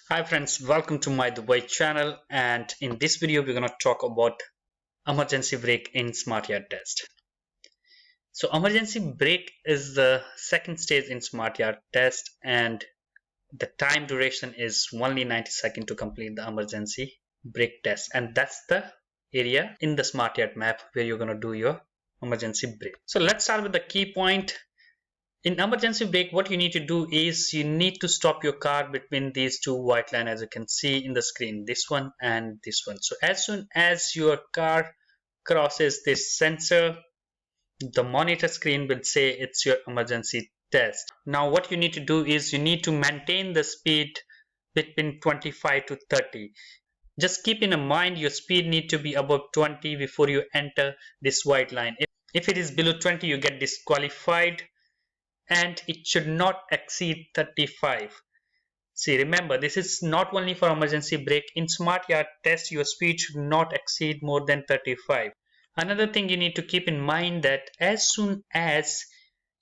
Hi friends, welcome to my Dubai channel, and in this video we're going to talk about emergency brake in Smartyard test. So emergency brake is the second stage in Smartyard test, and the time duration is only 90 seconds to complete the emergency brake test, and that's the area in the Smartyard map where you're going to do your emergency brake. So let's start with the key point. In emergency brake, what you need to do is you need to stop your car between these two white lines, as you can see in the screen, this one and this one. So as soon as your car crosses this sensor, the monitor screen will say it's your emergency test. Now what you need to do is you need to maintain the speed between 25 to 30. Just keep in mind your speed need to be above 20 before you enter this white line. If it is below 20, you get disqualified, and it should not exceed 35. See, remember, this is not only for emergency brake. In Smartyard test, your speed should not exceed more than 35. Another thing you need to keep in mind that as soon as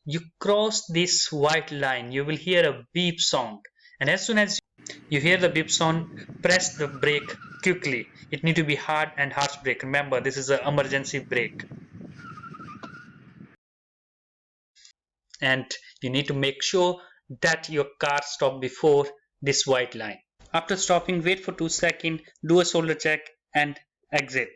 you cross this white line, you will hear a beep sound. And as soon as you hear the beep sound, press the brake quickly. It need to be hard and harsh brake. Remember, this is an emergency brake. And you need to make sure that your car stops before this white line. After stopping, wait for 2 seconds, do a shoulder check and exit.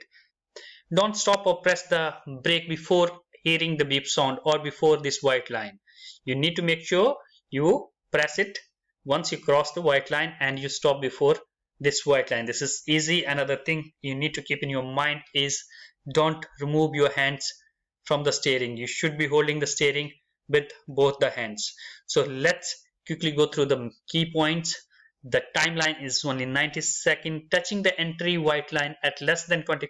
Don't stop or press the brake before hearing the beep sound or before this white line. You need to make sure you press it once you cross the white line and you stop before this white line. This is easy. Another thing you need to keep in your mind is don't remove your hands from the steering. You should be holding the steering with both the hands. So let's quickly go through the key points. The timeline is only 90 seconds. Touching the entry white line at less than 20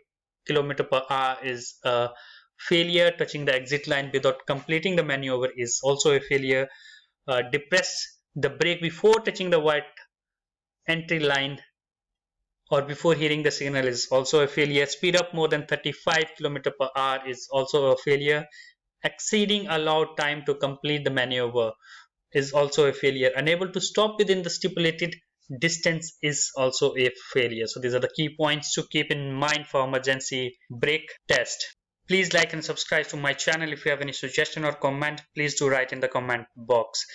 km per hour is a failure. Touching the exit line without completing the maneuver is also a failure. Depress the brake before touching the white entry line or before hearing the signal is also a failure. Speed up more than 35 km per hour is also a failure. Exceeding allowed time to complete the maneuver is also a failure. Unable to stop within the stipulated distance is also a failure. So these are the key points to keep in mind for emergency brake test. Please like and subscribe to my channel. If you have any suggestion or comment, please do write in the comment box.